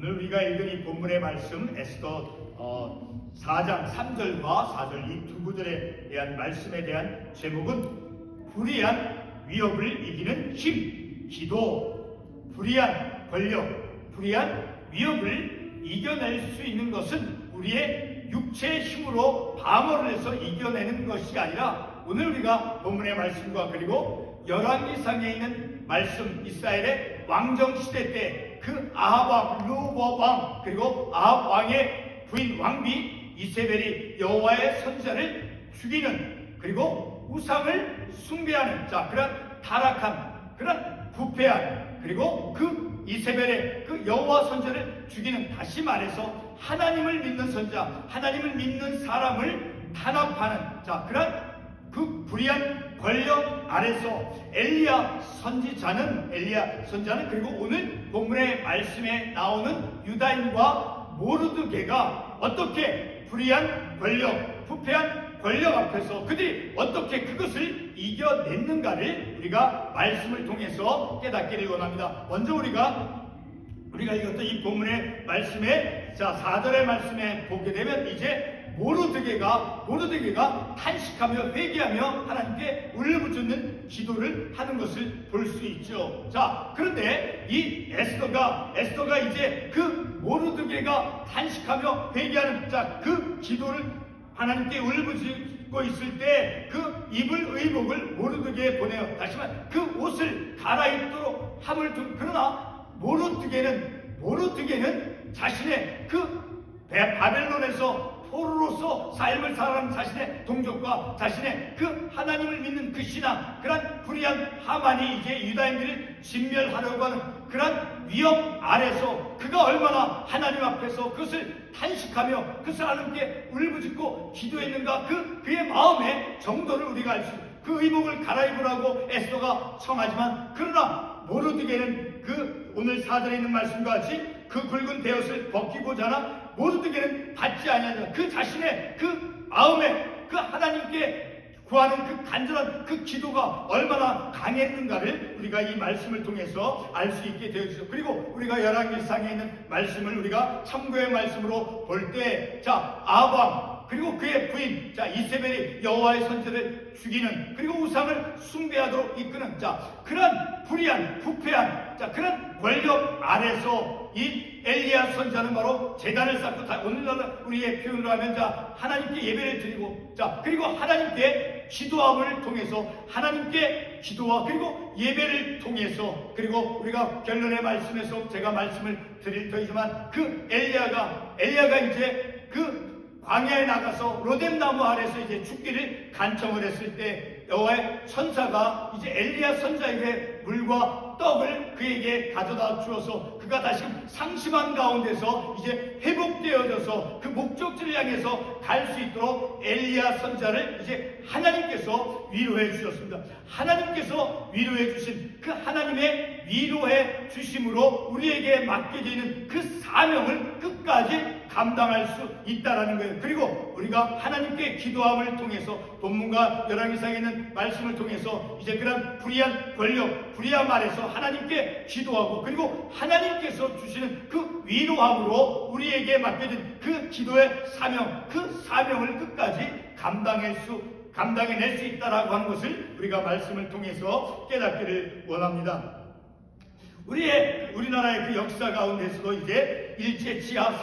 오늘 우리가 읽은 이 본문의 말씀 에스더 4장 3절과 4절 이 두 구절에 대한 말씀에 대한 제목은 불의한 위협을 이기는 힘, 기도. 불의한 권력, 불의한 위협을 이겨낼 수 있는 것은 우리의 육체의 힘으로 방어를 해서 이겨내는 것이 아니라 오늘 우리가 본문의 말씀과 그리고 열왕기상에 있는 말씀, 이스라엘의 왕정시대 때 그 아합 왕, 르호보암 왕, 그리고 아합 왕의 부인 왕비 이세벨이 여호와의 선지자를 죽이는, 그리고 우상을 숭배하는 그런 타락한, 그런 부패한, 그리고 그 이세벨의 그 여호와 선지자를 죽이는, 다시 말해서 하나님을 믿는 선지자, 하나님을 믿는 사람을 탄압하는 그런 그 불의한 권력 아래서 엘리야 선지자는 그리고 오늘 본문의 말씀에 나오는 유다인과 모르드게가 어떻게 불의한 권력, 부패한 권력 앞에서 그들이 어떻게 그것을 이겨냈는가를 우리가 말씀을 통해서 깨닫기를 원합니다. 먼저 우리가 읽었던 이 본문의 말씀에 4절의 말씀에 보게 되면 이제 모르드게가 탄식하며 회개하며 하나님께 울부짖는 기도를 하는 것을 볼 수 있죠. 그런데 이 에스더가 이제 그 모르드게가 탄식하며 회개하는 그 기도를 하나님께 울부짖고 있을 때 그 입을 의복을 모르드게에 보내요. 다시 말해 그 옷을 갈아입도록 함을 둔. 그러나 모르드게는 자신의 그 바벨론에서 포로로서 삶을 살아가는 자신의 동족과 자신의 그 하나님을 믿는 그 신앙, 그런 불의한 하만이 이제 유다인들을 진멸하려고 하는 그런 위협 아래서 그가 얼마나 하나님 앞에서 그것을 탄식하며 그것을 하나님께 울부짖고 기도했는가, 그의 마음의 정도를 우리가 알 수 있습니다. 그 의복을 갈아입으라고 에스더가 청하지만, 그러나 모르드게는 그 오늘 4절에 있는 말씀과 같이 그 굵은 베옷을 벗기고자 하나 모르드게는 받지 아니하니라. 그 자신의 그 마음에 그 하나님께 구하는 그 간절한 그 기도가 얼마나 강했는가를 우리가 이 말씀을 통해서 알 수 있게 되어지죠. 그리고 우리가 열왕기상에 있는 말씀을 우리가 참고의 말씀으로 볼 때 아합 왕 그리고 그의 부인 이세벨이 여호와의 선지자를 죽이는, 그리고 우상을 숭배하도록 이끄는 그런 불의한 부패한 그런 권력 아래서 이 엘리야 선지자는 바로 제단을 쌓고, 오늘날 우리의 표현으로 하면 하나님께 예배를 드리고 그리고 하나님께 기도함을 통해서 하나님께 기도와 그리고 예배를 통해서, 그리고 우리가 결론의 말씀에서 제가 말씀을 드릴 터이지만 그 엘리야가 이제 그 광야에 나가서 로뎀나무 아래서 이제 죽기를 간청을 했을 때 여호와의 천사가 이제 엘리야 선지자에게 물과 떡을 그에게 가져다 주어서 그가 다시금 상심한 가운데서 이제 회복되어져서 그 목적지를 향해서 갈 수 있도록 엘리야 선지자를 이제 하나님께서 위로해 주셨습니다. 하나님께서 위로해 주신 그 하나님의 위로해 주심으로 우리에게 맡겨져 있는 그 사명을 끝까지 감당할 수 있다라는 거예요. 그리고 우리가 하나님께 기도함을 통해서 본문과 열왕기상에 있는 말씀을 통해서 이제 그런 불의한 권력, 불의한 말에서 하나님께 기도하고 그리고 하나님께서 주시는 그 위로함으로 우리에게 맡겨진 그 기도의 사명, 그 사명을 끝까지 감당해낼 수 있다라고 하는 것을 우리가 말씀을 통해서 깨닫기를 원합니다. 우리나라의 그 역사 가운데서도 이제 일제 치하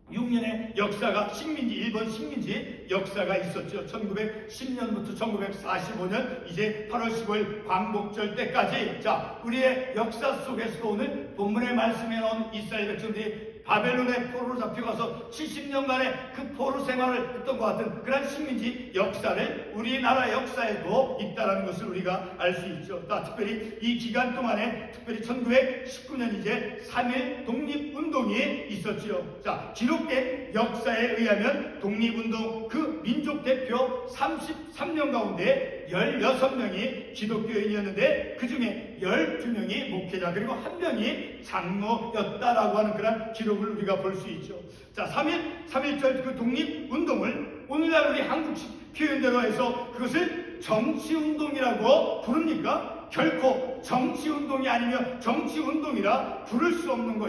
36년의 역사가 일본 식민지 역사가 있었죠. 1910년부터 1945년 이제 8월 15일 광복절 때까지 우리의 역사 속에서도 오늘 본문의 말씀에 나온 이스라엘 백성들이 바벨론의 포로로 잡혀가서 70년간의 그 포로 생활을 했던 것 같은 그런 식민지 역사를 우리나라 역사에도 있다는 것을 우리가 알 수 있죠. 특별히 이 기간 동안에 특별히 1919년 이제 3.1 독립운동이 있었지요. 기록된 역사에 의하면 독립운동 그 민족 대표 33명 가운데 16명이 기독교인이었는데 그 중에 12명이 목회자 그리고 1명이 장로였다라고 하는 그런 기록을 우리가 볼 수 있죠. 3.1절 그 독립운동을 오늘날 우리 한국식 표현대로 해서 그것을 정치운동이라고 부릅니까? 결코 정치운동이 아니며 정치운동이라 부를 수 없는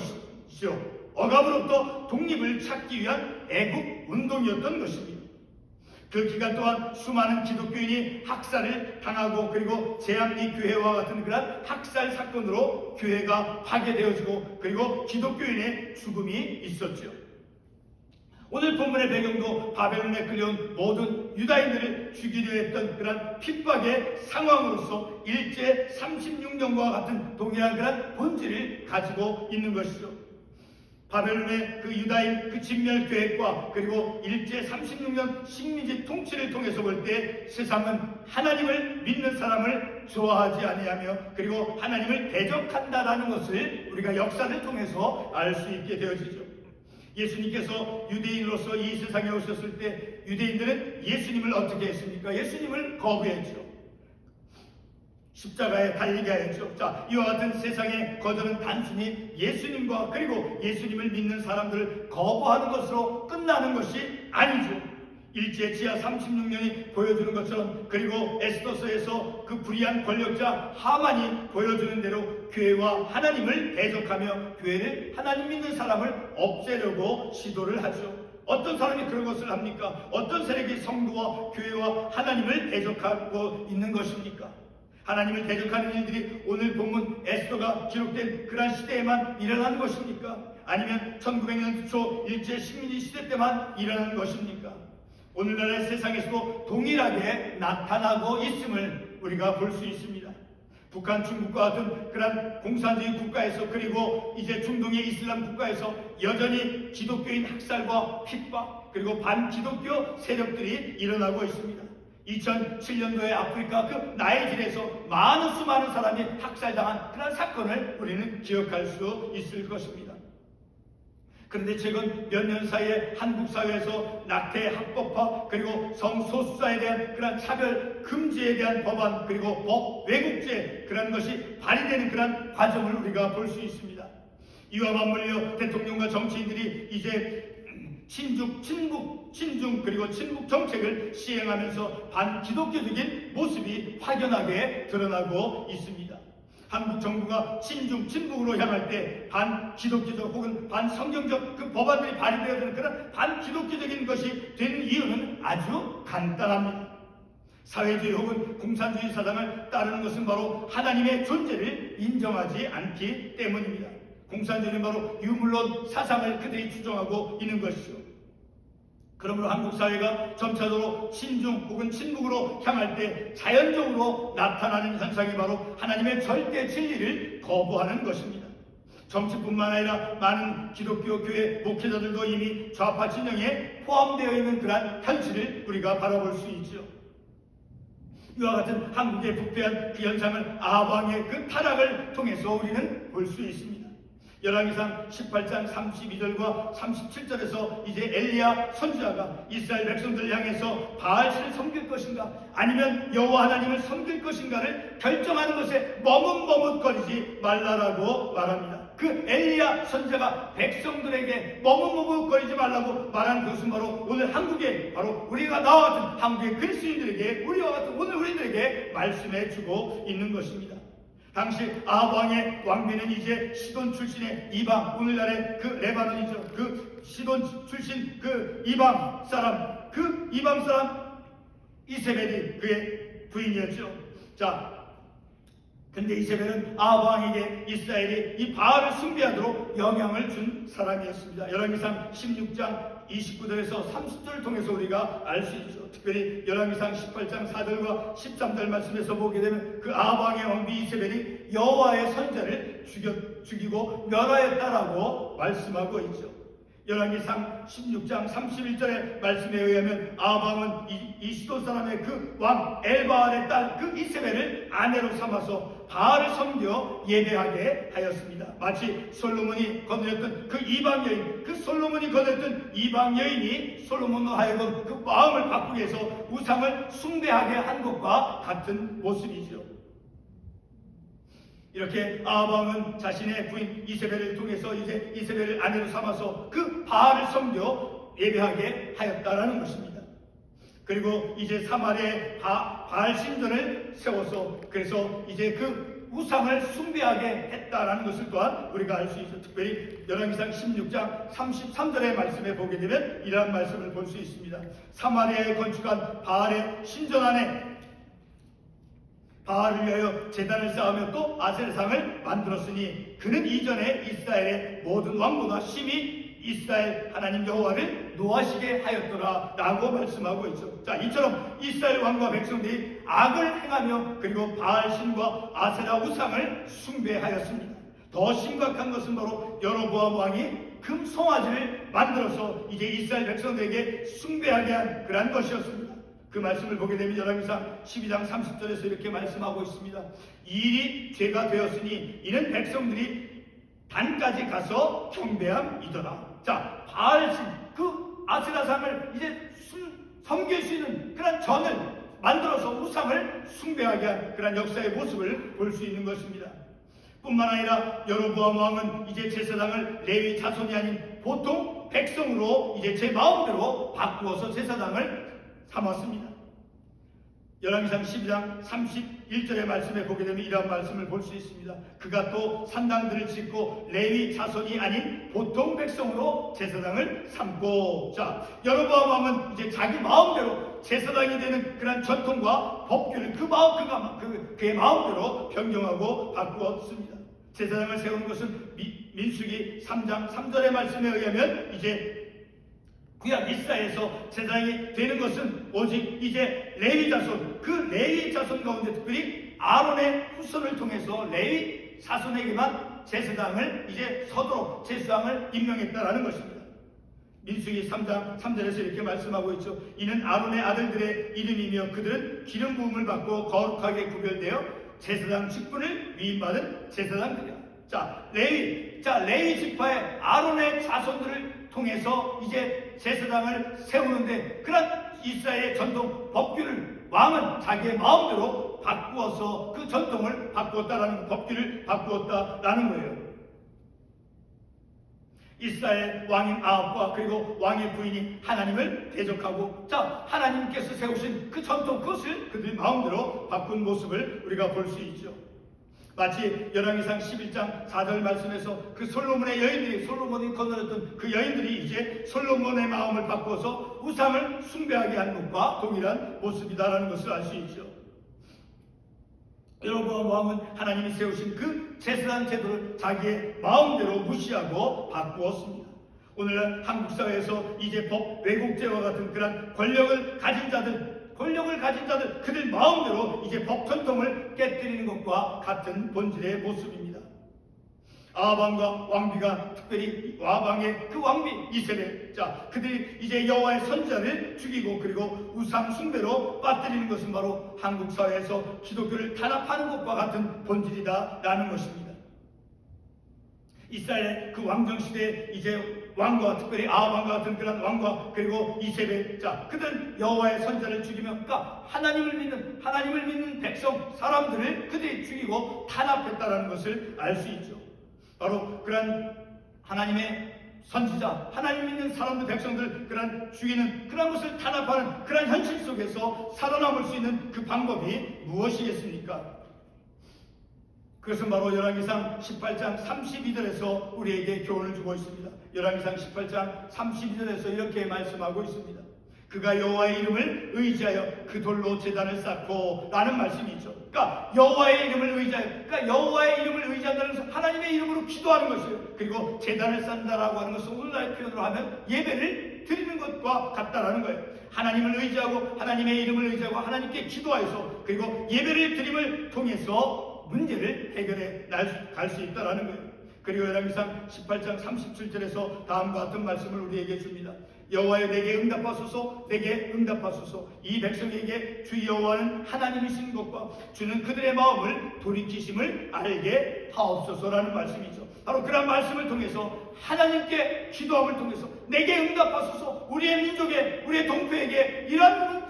것이죠. 억압으로부터 독립을 찾기 위한 애국 운동이었던 것입니다. 그 기간 동안 수많은 기독교인이 학살을 당하고 그리고 제암리 교회와 같은 그런 학살 사건으로 교회가 파괴되어지고 그리고 기독교인의 죽음이 있었죠. 오늘 본문의 배경도 바벨론에 끌려온 모든 유다인들을 죽이려 했던 그런 핍박의 상황으로서 일제 36년과 같은 동일한 그런 본질을 가지고 있는 것이죠. 바벨론의 그 유다인 그 진멸 계획과 그리고 일제 36년 식민지 통치를 통해서 볼 때 세상은 하나님을 믿는 사람을 좋아하지 아니하며 그리고 하나님을 대적한다라는 것을 우리가 역사를 통해서 알 수 있게 되어지죠. 예수님께서 유대인으로서 이 세상에 오셨을 때 유대인들은 예수님을 어떻게 했습니까? 예수님을 거부했죠. 십자가에 달리게 하였죠. 자, 이와 같은 세상의 거절은 단순히 예수님과 그리고 예수님을 믿는 사람들을 거부하는 것으로 끝나는 것이 아니죠. 일제 지하 36년이 보여주는 것처럼 그리고 에스더서에서 그 불의한 권력자 하만이 보여주는 대로 교회와 하나님을 대적하며 교회를 하나님 믿는 사람을 없애려고 시도를 하죠. 어떤 사람이 그런 것을 합니까? 어떤 세력이 성도와 교회와 하나님을 대적하고 있는 것입니까? 하나님을 대적하는 일들이 오늘 본문 에스더가 기록된 그러한 시대에만 일어나는 것입니까? 아니면 1900년 초 일제 식민지 시대 때만 일어나는 것입니까? 오늘날의 세상에서도 동일하게 나타나고 있음을 우리가 볼 수 있습니다. 북한, 중국과 같은 그런 공산주의 국가에서 그리고 이제 중동의 이슬람 국가에서 여전히 기독교인 학살과 핍박 그리고 반기독교 세력들이 일어나고 있습니다. 2007년도에 아프리카 그 나이질에서 수많은 사람이 학살당한 그런 사건을 우리는 기억할 수 있을 것입니다. 그런데 최근 몇 년 사이에 한국 사회에서 낙태 합법화 그리고 성소수자에 대한 그런 차별 금지에 대한 법안 그리고 법 왜곡죄 그런 것이 발의되는 그런 과정을 우리가 볼 수 있습니다. 이와 맞물려 대통령과 정치인들이 이제 친중 그리고 친북 정책을 시행하면서 반기독교적인 모습이 확연하게 드러나고 있습니다. 한국 정부가 친북으로 향할 때 반기독교적 혹은 반성경적 그 법안들이 발의되어지는 그런 반기독교적인 것이 되는 이유는 아주 간단합니다. 사회주의 혹은 공산주의 사상을 따르는 것은 바로 하나님의 존재를 인정하지 않기 때문입니다. 공산주의는 바로 유물론 사상을 그들이 추종하고 있는 것이죠. 그러므로 한국 사회가 점차적으로 친중 혹은 친북으로 향할 때 자연적으로 나타나는 현상이 바로 하나님의 절대 진리를 거부하는 것입니다. 정치뿐만 아니라 많은 기독교 교회 목회자들도 이미 좌파 진영에 포함되어 있는 그러한 현실을 우리가 바라볼 수 있죠. 이와 같은 한국의 부패한 그 현상을 아합 왕의 그 타락을 통해서 우리는 볼 수 있습니다. 열왕기상 18장 32절과 37절에서 이제 엘리야 선지자가 이스라엘 백성들을 향해서 바알신을 섬길 것인가 아니면 여호와 하나님을 섬길 것인가를 결정하는 것에 머뭇머뭇거리지 말라라고 말합니다. 그 엘리야 선지자가 백성들에게 머뭇머뭇거리지 말라고 말한 것은 바로 오늘 한국에 바로 우리가 나와 같은 한국의 그리스도인들에게 우리와 같은 오늘 우리들에게 말씀해 주고 있는 것입니다. 당시 아합 왕의 왕비는 이제 시돈 출신의 이방, 오늘날의 그 레바논이죠. 그 시돈 출신 그 이방 사람 이세벨이 그의 부인이었죠. 자, 근데 이세벨은 아합 왕에게 이스라엘이 이 바알을 숭배하도록 영향을 준 사람이었습니다. 열왕기상 16장 29절에서 30절을 통해서 우리가 알 수 있죠. 특별히 열왕기상 18장 4절과 13절 말씀에서 보게 되면 그 아합 왕의 왕비 이세벨이 여호와의 선자를 죽이고 멸하였다라고 말씀하고 있죠. 열왕기상 16장 31절의 말씀에 의하면 아합 왕은 이 시돈 사람의 그 왕 엘바알의 딸 그 이세벨을 아내로 삼아서 바알을 섬겨 예배하게 하였습니다. 마치 솔로몬이 거느렸던 그 이방 여인, 그 솔로몬이 거느렸던 이방 여인이 솔로몬으로 하여금 그 마음을 바꾸기 위해서 우상을 숭배하게 한 것과 같은 모습이죠. 이렇게 아합 왕은 자신의 부인 이세벨을 통해서 이제 이세벨을 아내로 삼아서 그 바알을 섬겨 예배하게 하였다라는 것입니다. 그리고 이제 사마리아에 바알 신전을 세워서 그래서 이제 그 우상을 숭배하게 했다라는 것을 또한 우리가 알 수 있죠. 특별히 열왕기상 16장 33절의 말씀에 보게 되면 이러한 말씀을 볼 수 있습니다. 사마리아에 건축한 바알의 신전 안에 바알을 위하여 제단을 쌓으며 또 아세라상을 만들었으니 그는 이전에 이스라엘의 모든 왕보다 심히 이스라엘 하나님 여호와를 노하시게 하였더라 라고 말씀하고 있죠. 자, 이처럼 이스라엘 왕과 백성들이 악을 행하며 그리고 바알 신과 아세라 우상을 숭배하였습니다. 더 심각한 것은 바로 여로보암 왕이 금 송아지를 만들어서 이제 이스라엘 백성들에게 숭배하게 한 그러한 것이었습니다. 그 말씀을 보게 되면 열왕기상 12장 30절에서 이렇게 말씀하고 있습니다. 이 일이 죄가 되었으니 이는 백성들이 단까지 가서 경배함이더라. 자, 바알신 그 아세라상을 이제 섬길 수 있는 그런 전을 만들어서 우상을 숭배하게 한 그런 역사의 모습을 볼 수 있는 것입니다. 뿐만 아니라 여로보암 왕은 이제 제사장을 레위 자손이 아닌 보통 백성으로 이제 제 마음대로 바꾸어서 제사장을 삼았습니다. 열왕기상 12장 31절의 말씀에 보게 되면 이러한 말씀을 볼 수 있습니다. 그가 또 산당들을 짓고 레위 자손이 아닌 보통 백성으로 제사장을 삼고, 자, 여로보암 왕은 이제 자기 마음대로 제사장이 되는 그런 전통과 법규를 그의 마음대로 변경하고 바꾸었습니다. 제사장을 세우는 것은 민수기 3장 3절의 말씀에 의하면 이제 구약 이스라엘에서 제사장이 되는 것은 오직 이제 레위 자손, 그 레위 자손 가운데 특별히 아론의 후손을 통해서 레위 자손에게만 제사장을 이제 서도록 제사장을 임명했다라는 것입니다. 민수기 3장 3절에서 이렇게 말씀하고 있죠. 이는 아론의 아들들의 이름이며 그들은 기름 부음을 받고 거룩하게 구별되어 제사장 직분을 위임받은 제사장들이야. 자, 레위 지파의 아론의 자손들을 통해서 이제 제사장을 세우는데 그런 이스라엘의 전통 법규를 왕은 자기의 마음대로 바꾸어서 그 전통을 바꾸었다라는 법규를 바꾸었다라는 거예요. 이스라엘 왕인 아합과 그리고 왕의 부인이 하나님을 대적하고, 자, 하나님께서 세우신 그 전통, 그것을 그들 마음대로 바꾼 모습을 우리가 볼 수 있죠. 마치 열왕기상 11장 4절 말씀에서 그 솔로몬의 여인들이, 솔로몬이 거느렸던 그 여인들이 이제 솔로몬의 마음을 바꿔서 우상을 숭배하게 한 것과 동일한 모습이다라는 것을 알 수 있죠. 여로보암 왕은 하나님이 세우신 그 제사장 제도를 자기의 마음대로 무시하고 바꾸었습니다. 오늘날 한국 사회에서 이제 법 왜곡죄와 같은 그런 권력을 가진 자들 그들 마음대로 이제 법 전통을 깨뜨리는 것과 같은 본질의 모습입니다. 아합왕과 왕비가, 특별히 아합왕의 그 왕비 이세벨, 자, 그들이 이제 여호와의 선지자를 죽이고 그리고 우상 숭배로 빠뜨리는 것은 바로 한국 사회에서 기독교를 탄압하는 것과 같은 본질이다라는 것입니다. 이스라엘의 그 왕정 시대에 이제 왕과, 특별히 아합 왕과 같은 그런 왕과 그리고 이세벨, 자, 그들은 여호와의 선지자를 죽이면, 그러니까 하나님을 믿는 백성 사람들을 그들이 죽이고 탄압했다라는 것을 알 수 있죠. 바로 그런 하나님의 선지자, 하나님 믿는 사람들, 백성들 그런 죽이는 그런 것을 탄압하는 그런 현실 속에서 살아남을 수 있는 그 방법이 무엇이겠습니까? 그것은 바로 열왕기상 18장 32절에서 우리에게 교훈을 주고 있습니다. 열왕기상 18장 32절에서 이렇게 말씀하고 있습니다. 그가 여호와의 이름을 의지하여 그 돌로 제단을 쌓고 라는 말씀이 있죠. 그러니까 여호와의 이름을 의지한다는 것은 하나님의 이름으로 기도하는 것이에요. 그리고 제단을 쌓는다라고 하는 것은 오늘날 표현으로 하면 예배를 드리는 것과 같다라는 거예요. 하나님을 의지하고 하나님의 이름을 의지하고 하나님께 기도하여서 그리고 예배를 드림을 통해서 문제를 해결해 갈 수 있다라는 거예요. 그리고 열왕기상 18장 37절에서 다음과 같은 말씀을 우리에게 줍니다. 여호와여 내게 응답하소서, 내게 응답하소서. 이 백성에게 주 여호와는 하나님이신 것과 주는 그들의 마음을 돌이키심을 알게 하옵소서라는 말씀이죠. 바로 그런 말씀을 통해서 하나님께 기도함을 통해서 내게 응답하소서. 우리의 민족에, 우리의 동포에게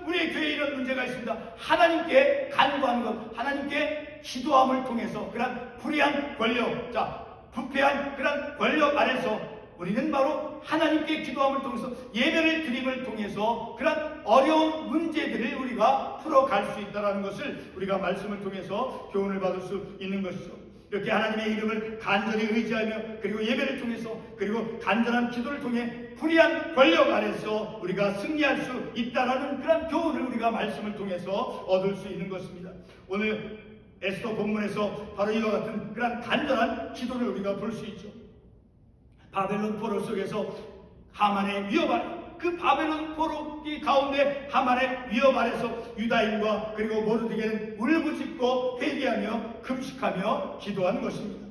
우리의 교회에 이런 문제가 있습니다. 하나님께 간구하는 것, 하나님께 기도함을 통해서 그런 불의한 권력, 자, 부패한 그런 권력 아래서 우리는 바로 하나님께 기도함을 통해서 예배를 드림을 통해서 그런 어려운 문제들을 우리가 풀어갈 수 있다는 것을 우리가 말씀을 통해서 교훈을 받을 수 있는 것이죠. 이렇게 하나님의 이름을 간절히 의지하며 그리고 예배를 통해서 그리고 간절한 기도를 통해 불의한 권력 아래서 우리가 승리할 수 있다라는 그런 교훈을 우리가 말씀을 통해서 얻을 수 있는 것입니다. 오늘 에스더 본문에서 바로 이와 같은 그런 간절한 기도를 우리가 볼 수 있죠. 바벨론 포로 속에서 하만의 위협 아래, 그 바벨론 포로 가운데 하만의 위협 아래서 유다인과 그리고 모르드게는 울부짖고 회개하며 금식하며 기도한 것입니다.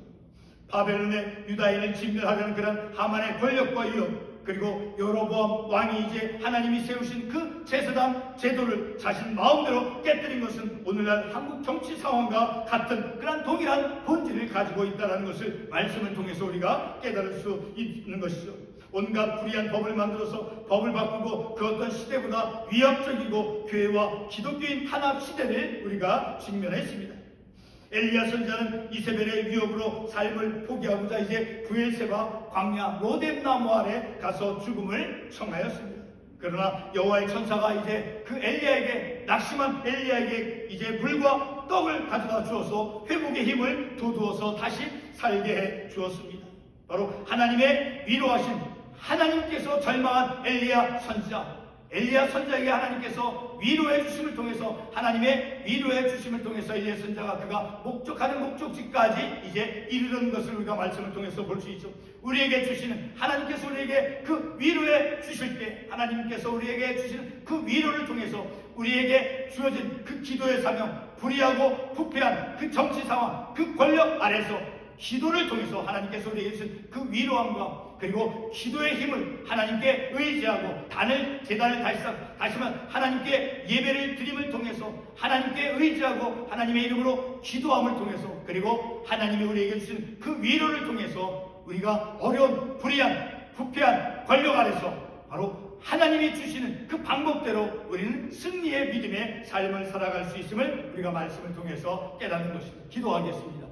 바벨론의 유다인을 진멸하려는 그런 하만의 권력과 위협, 그리고 여로보암 왕이 이제 하나님이 세우신 그 제사장 제도를 자신 마음대로 깨뜨린 것은 오늘날 한국 정치 상황과 같은 그런 동일한 본질을 가지고 있다는 것을 말씀을 통해서 우리가 깨달을 수 있는 것이죠. 온갖 불의한 법을 만들어서 법을 바꾸고 그 어떤 시대보다 위협적이고 교회와 기독교인 탄압 시대를 우리가 직면했습니다. 엘리야 선지자는 이세벨의 위협으로 삶을 포기하고자 이제 부엘세바 광야 로뎀 나무 아래 가서 죽음을 청하였습니다. 그러나 여호와의 천사가 이제 그 엘리야에게, 낙심한 엘리야에게 이제 물과 떡을 가져다 주어서 회복의 힘을 돋우어서 다시 살게 해 주었습니다. 바로 하나님의 위로하신, 하나님께서 절망한 엘리야 선지자에게 하나님께서 위로해 주심을 통해서, 하나님의 위로해 주심을 통해서 엘리야 선지자가 그가 목적하는 목적지까지 이제 이르는 것을 우리가 말씀을 통해서 볼 수 있죠. 우리에게 주시는, 하나님께서 우리에게 그 위로해 주실 때, 하나님께서 우리에게 주시는 그 위로를 통해서 우리에게 주어진 그 기도의 사명, 불의하고 부패한 그 정치 상황, 그 권력 아래서 기도를 통해서 하나님께서 우리에게 주신 그 위로함과 그리고 기도의 힘을 하나님께 의지하고 재단을 다시만 하나님께 예배를 드림을 통해서 하나님께 의지하고 하나님의 이름으로 기도함을 통해서 그리고 하나님이 우리에게 주신 그 위로를 통해서 우리가 어려운 불의한 부패한 권력 아래서 바로 하나님이 주시는 그 방법대로 우리는 승리의 믿음의 삶을 살아갈 수 있음을 우리가 말씀을 통해서 깨닫는 것입니다. 기도하겠습니다.